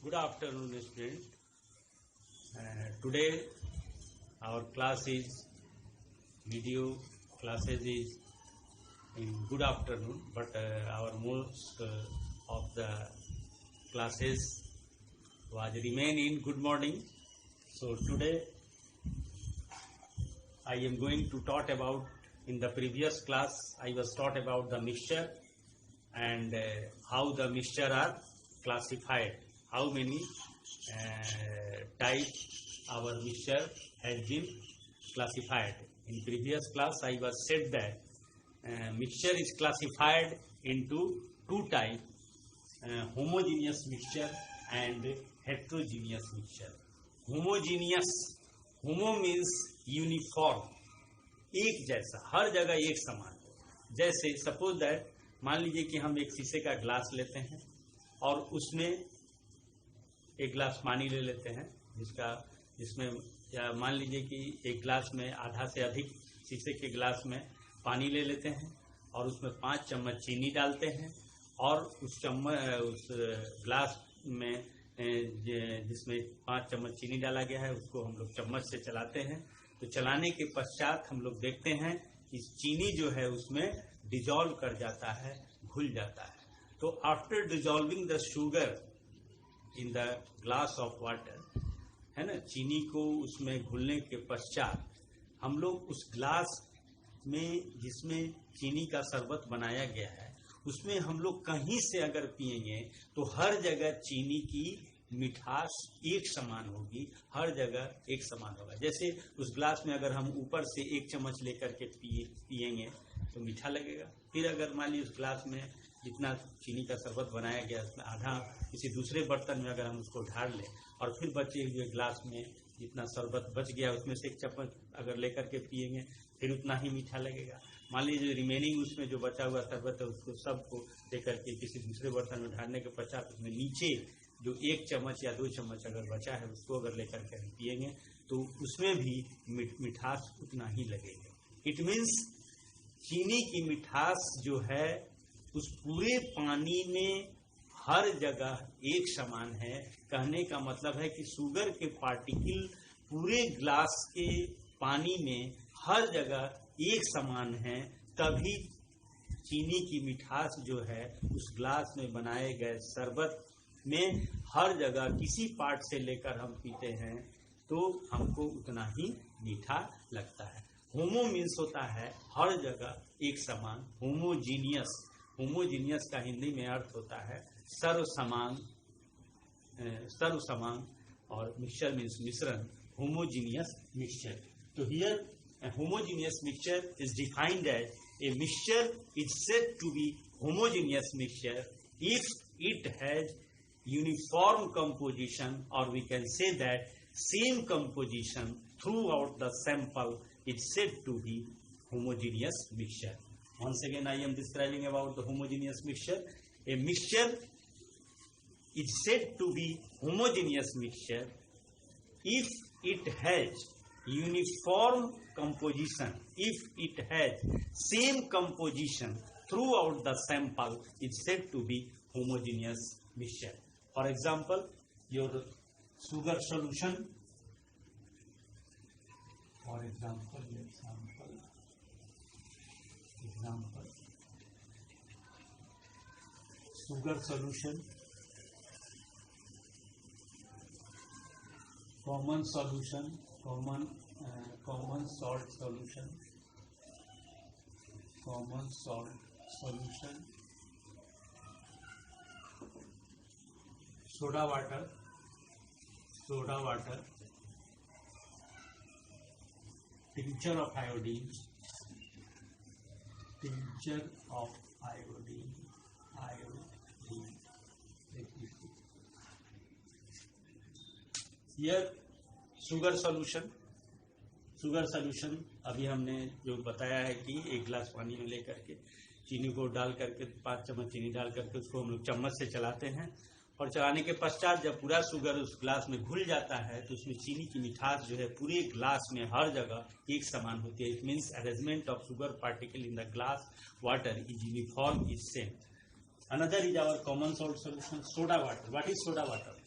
Good afternoon, student. Today our class is video classes is in good afternoon, but our most of the classes was remain in good morning. So today I am going to talk about, in the previous class I was taught about the mixture and how the mixture are classified, how many types our mixture has been classified. In previous class I was said that mixture is classified into two types, homogeneous mixture and heterogeneous mixture. Homogeneous, homo means uniform, एक जैसा, हर जगह एक समान। जैसे suppose that, मान लीजिए कि हम एक शीशे का ग्लास लेते हैं और उसमें एक गिलास पानी ले लेते हैं, जिसमें या मान लीजिए कि एक गिलास में आधा से अधिक शीशे के गिलास में पानी ले लेते हैं और उसमें 5 चम्मच चीनी डालते हैं और उस गिलास में जिसमें 5 चम्मच चीनी डाला गया है उसको हम लोग चम्मच से चलाते हैं। तो चलाने के पश्चात हम लोग देखते हैं कि चीनी जो है उसमें डिजॉल्व कर जाता है, घुल जाता है। तो after dissolving the sugar in the glass of water, है ना, चीनी को उसमें घुलने के पश्चात हम लोग उस ग्लास में जिसमें चीनी का शरबत बनाया गया है उसमें हम लोग कहीं से अगर पिएंगे तो हर जगह चीनी की मिठास एक समान होगी, हर जगह एक समान होगा। जैसे उस ग्लास में अगर हम ऊपर से 1 चम्मच लेकर के पिएंगे तो मीठा लगेगा। फिर अगर मान लीजिए उस ग्लास में जितना चीनी का शरबत बनाया गया उसमें आधा किसी दूसरे बर्तन में अगर हम उसको ढाल लें और फिर बचे हुए ग्लास में जितना शरबत बच गया उसमें से 1 चम्मच अगर लेकर के पिएंगे फिर उतना ही मीठा लगेगा। मान लीजिए रिमेनिंग उसमें जो बचा हुआ शरबत है उसको सबको लेकर के किसी दूसरे बर्तन में ढालने के पश्चात उसमें नीचे जो 1 चम्मच या 2 चम्मच अगर बचा है उसको अगर लेकर के पिएंगे तो उसमें भी मिठास उतना ही लगेगा। इट मीन्स चीनी की मिठास जो है उस पूरे पानी में हर जगह एक समान है। कहने का मतलब है कि शुगर के पार्टिकल पूरे ग्लास के पानी में हर जगह एक समान है, तभी चीनी की मिठास जो है उस ग्लास में बनाए गए शरबत में हर जगह किसी पार्ट से लेकर हम पीते हैं तो हमको उतना ही मीठा लगता है। होमो मीन्स होता है हर जगह एक समान, होमोजीनियस, होमोजीनियस का हिंदी में अर्थ होता है सर्वसमान, सर्वसमान, और मिक्सचर मीन्स मिश्रण, होमोजीनियस मिक्सचर। तो here a homogeneous mixture is defined as a mixture is said to be homogeneous mixture if it has uniform composition, or we can say that same composition throughout the sample is said to be homogeneous mixture. Once again I am describing about the homogeneous mixture. A mixture is said to be homogeneous mixture if it has uniform composition, if it has same composition throughout the sample is said to be homogeneous mixture. For example, your sugar solution, for example, sugar solution, common solution, common salt solution, common salt solution, soda water, tincture of iodine, Here sugar solution अभी हमने जो बताया है कि 1 गिलास पानी में लेकर के चीनी को डाल करके 5 चम्मच चीनी डाल करके उसको हम लोग चम्मच से चलाते हैं और चलाने के पश्चात जब पूरा शुगर उस ग्लास में घुल जाता है तो उसमें चीनी की मिठास जो है पूरे ग्लास में हर जगह एक समान होती है। It means arrangement of sugar particle in the glass water is uniform, is same. Another is our common salt solution, soda water. What is soda water?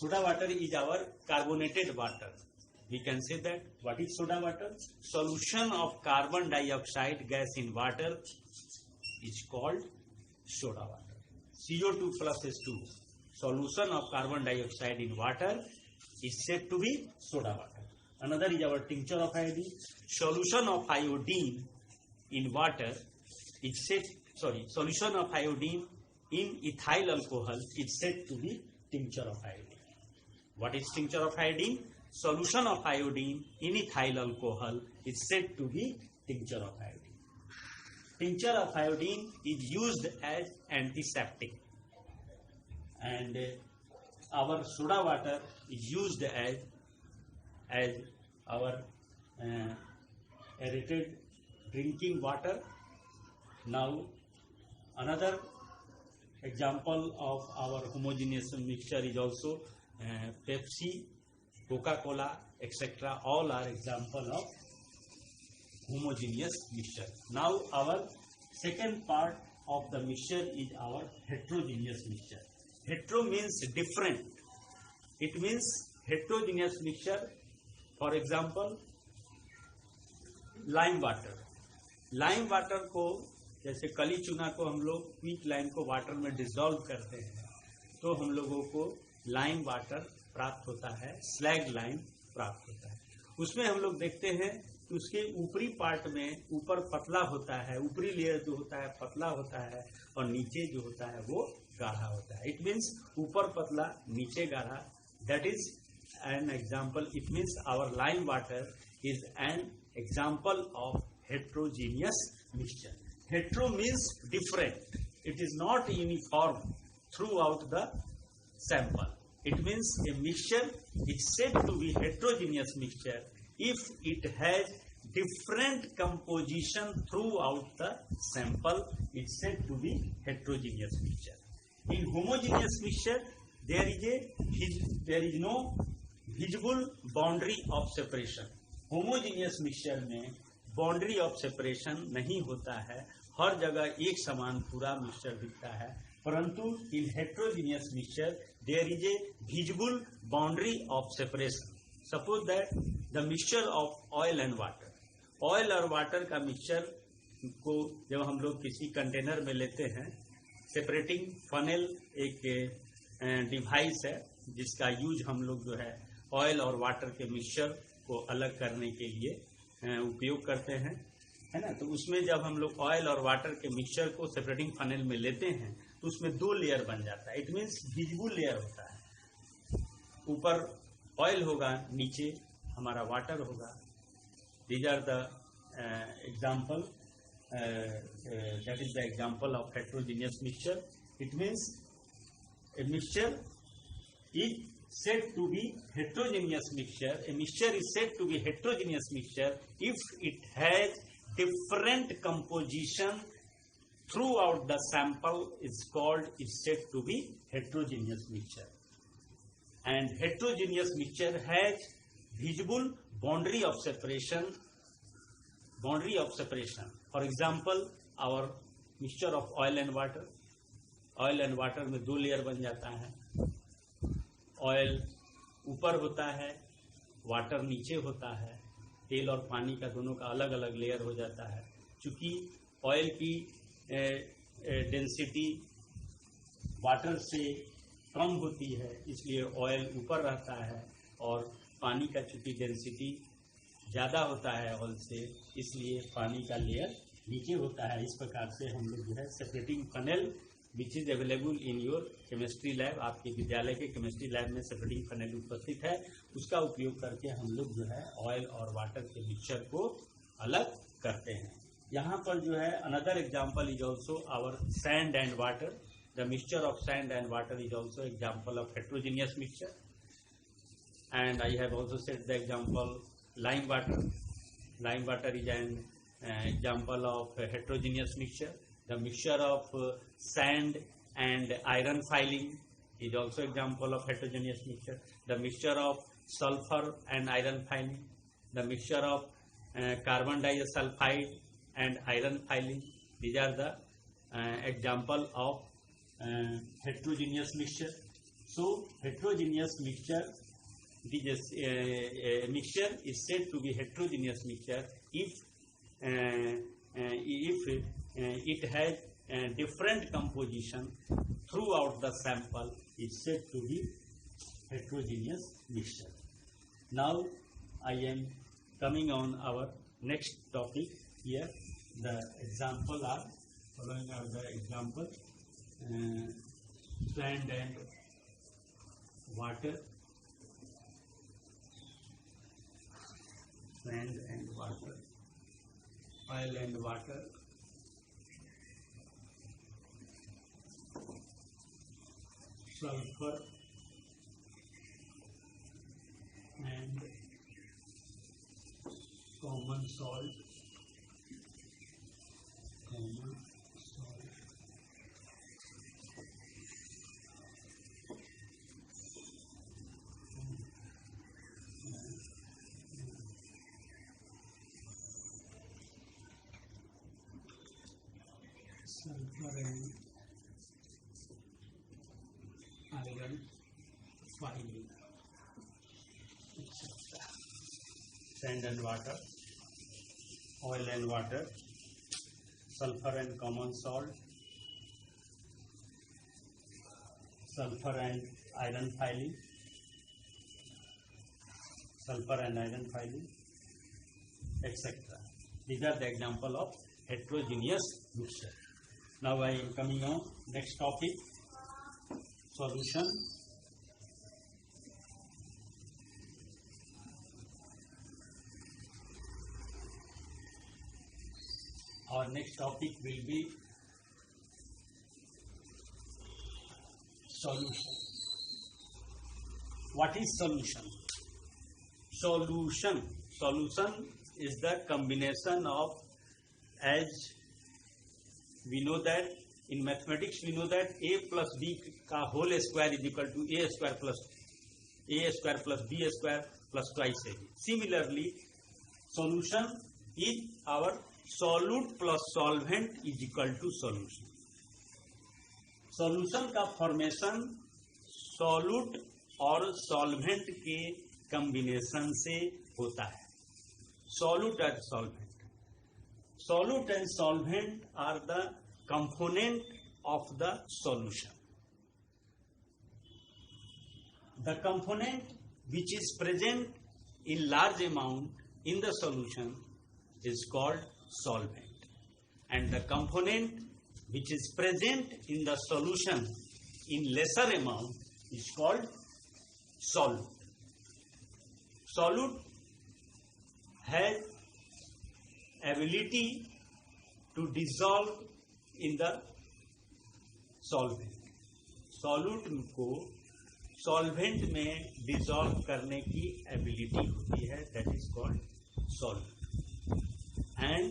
soda water is our carbonated water. We can say that. What is soda water? Solution of carbon dioxide gas in water is called soda water. CO2 plus H2. Solution of carbon dioxide in water is said to be soda water. Another is our tincture of iodine. Solution of iodine in water is said, solution of iodine in ethyl alcohol is said to be tincture of iodine. What is tincture of iodine? Solution of iodine in ethyl alcohol is said to be tincture of iodine. Tincture of iodine is used as antiseptic, and our soda water is used as our aerated drinking water. Now another example of our homogeneous mixture is also Pepsi, Coca-Cola, etc. All are example of homogeneous mixture. Now our second part of the mixture is our heterogeneous mixture. Hetero means different. It means heterogeneous mixture. For example, lime water को, जैसे कली चूना को हम लोग quick lime को water में dissolve करते हैं तो हम लोगों को लाइम वाटर प्राप्त होता है, स्लैग लाइम प्राप्त होता है। उसमें हम लोग देखते हैं कि उसके ऊपरी पार्ट में ऊपर पतला होता है, ऊपरी लेयर जो होता है पतला होता है और नीचे जो होता है वो गाढ़ा होता है। इट मीन्स ऊपर पतला नीचे गाढ़ा। That is an example. It means our lime water is an example of heterogeneous mixture. Hetero means different. It is not uniform throughout the sample. It means a mixture is said to be heterogeneous mixture if it has different composition throughout the sample. It's said to be heterogeneous mixture. In homogeneous mixture, there is no visible boundary of separation. Homogeneous mixture में boundary of separation नहीं होता है, हर जगह एक समान पूरा mixture दिखता है। परंतु in heterogeneous mixture there is a visible boundary of separation. Suppose that the mixture of oil and water, oil और वाटर का मिक्सचर को जब हम लोग किसी कंटेनर में लेते हैं, सेपरेटिंग फनेल एक डिवाइस है जिसका यूज हम लोग जो है ऑयल और वाटर के मिक्सचर को अलग करने के लिए उपयोग करते हैं, है ना। तो उसमें जब हम लोग ऑयल और वाटर के मिक्सचर को सेपरेटिंग फनेल में लेते हैं तो उसमें दो लेयर बन जाता है। इट मीन्स विजिबल लेयर होता है, ऊपर ऑयल होगा, नीचे हमारा वाटर होगा। These are the example, that is the example of heterogeneous mixture. It means a mixture is said to be heterogeneous mixture. A mixture is said to be heterogeneous mixture if it has different composition throughout the sample. Is said to be heterogeneous mixture. And heterogeneous mixture has visible boundary of separation. For example, our mixture of oil and water. Oil and water में दो layer बन जाता है। Oil ऊपर होता है, water नीचे होता है। तेल और पानी का दोनों का अलग अलग लेयर हो जाता है। चूंकि ऑयल की डेंसिटी वाटर से कम होती है इसलिए ऑयल ऊपर रहता है, और पानी का चूंकि डेंसिटी ज़्यादा होता है ऑयल से इसलिए पानी का लेयर नीचे होता है। इस प्रकार से हम लोग जो है separating funnel which is available in your chemistry lab, आपके विद्यालय के केमिस्ट्री लैब में सेपरेटिंग फनेल उपस्थित है, उसका उपयोग करके हम लोग जो है ऑयल और वाटर के मिक्सचर को अलग करते हैं। यहाँ पर जो है another example is also our sand and water. The mixture of sand and water is also example of heterogeneous mixture. And I have also set the example lime water. Lime water is an example of heterogeneous mixture. The mixture of sand and iron filing is also example of heterogeneous mixture. The mixture of sulfur and iron filing, the mixture of carbon disulfide and iron filing, these are the example of heterogeneous mixture. So heterogeneous mixture, a mixture is said to be heterogeneous mixture if it has different composition throughout the sample, is said to be heterogeneous mixture. Now I am coming on our next topic here. The example are following are the example: sand and water, sand and water, oil and water, sulfur and common salt, sulfur and iron filing, etc. Sand and water, oil and water, sulfur and common salt, sulfur and iron filing, etc. These are the example of heterogeneous mixture. Now I am coming on next topic: solution. Our next topic will be solution. What is solution? Solution is the combination of, as we know that in mathematics we know that a plus b ka whole square is equal to a square plus b square plus twice ab. Similarly, solution is our solute plus solvent is equal to solution. Solution का formation solute और solvent के combination से होता है. Solute and solvent are the component of the solution. The component which is present in large amount in the solution is called solvent, and the component which is present in the solution in lesser amount is called solute. Solute has ability to dissolve in the solvent. solute को solvent में dissolve करने की ability होती है, that is called solute. And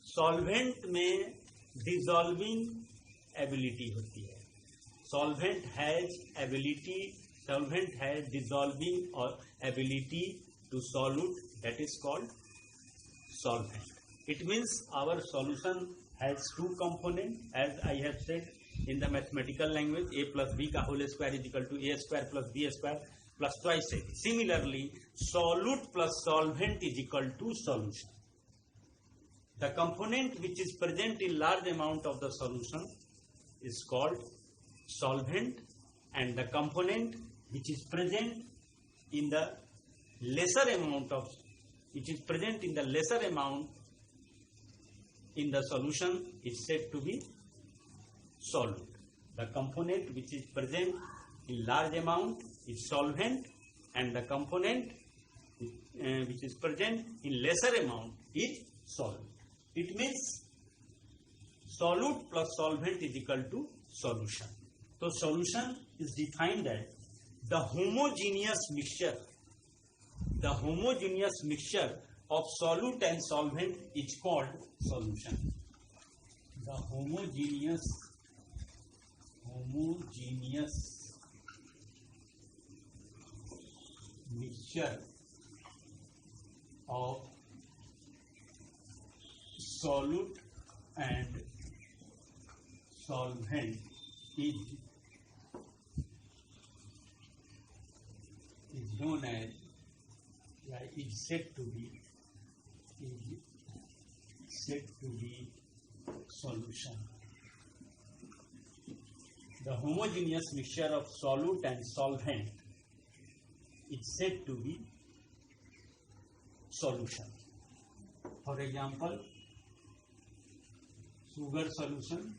solvent में dissolving ability होती है. Solvent has dissolving or ability to solute, that is called solvent. It means our solution has two components, as I have said in the mathematical language: a plus b ka whole square is equal to a square plus b square plus twice a. Similarly, solute plus solvent is equal to solution. The component which is present in large amount of the solution is called solvent, and the component which is present in the lesser amount in the solution is said to be solute. The component which is present in large amount is solvent, and the component which is present in lesser amount is solute. It means solute plus solvent is equal to solution. So solution is defined as the homogeneous mixture of solute and solvent is called solution. The homogeneous mixture of solute and solvent is known as is said to be solution. The homogeneous mixture of solute and solvent is said to be solution. For example, sugar solution,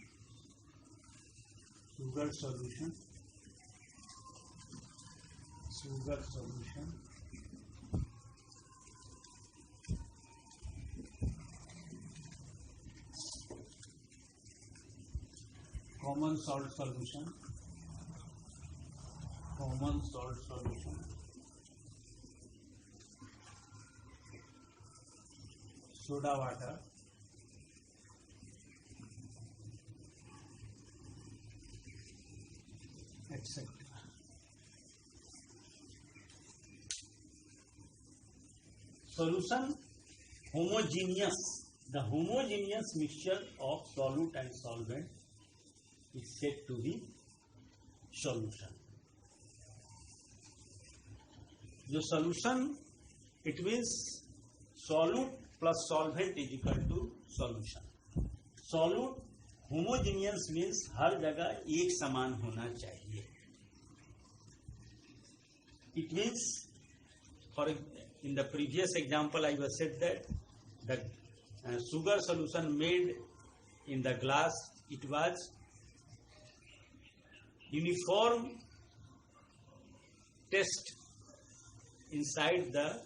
common salt solution, soda water, etc. Solution homogeneous. The homogeneous mixture of solute and solvent is said to be solution. The solution, it means solute plus solvent is equal to solution. Solute homogeneous means हर जगह एक समान होना चाहिए. It means, in the previous example I was said that the sugar solution made in the glass, it was uniform test inside the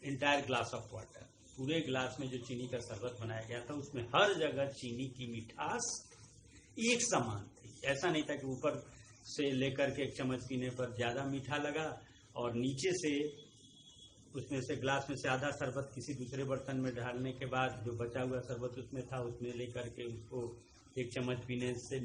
entire glass of water. पूरे glass में जो चीनी का शरबत बनाया गया था उसमें हर जगह चीनी की मिठास एक समान थी. ऐसा नहीं था कि ऊपर से लेकर के एक चम्मच पीने पर ज़्यादा मीठा लगा और नीचे से उसमें से ग्लास में से आधा शरबत किसी दूसरे बर्तन में डालने के बाद जो बचा हुआ शरबत उसमें था उसमें लेकर के उसको एक चम्मच पीने से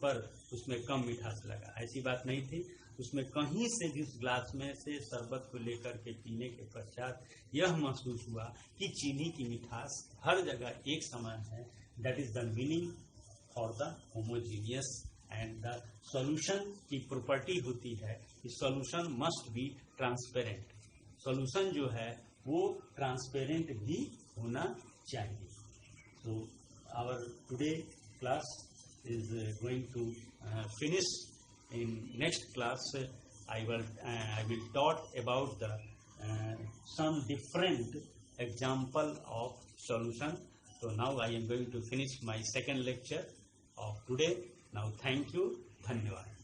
पर उसमें कम मिठास लगा. ऐसी बात नहीं थी. उसमें कहीं से भी उस ग्लास में से शरबत को लेकर के पीने के पश्चात यह महसूस हुआ कि चीनी की मिठास हर जगह एक समान है. That is the meaning for the homogeneous. And the solution की प्रॉपर्टी होती है कि solution must be transparent. Solution जो है वो ट्रांसपेरेंट भी होना चाहिए. So our today class is going to finish. In next class I will talk about the some different example of solution. So now I am going to finish my second lecture of today. Now thank you. Dhanyavad.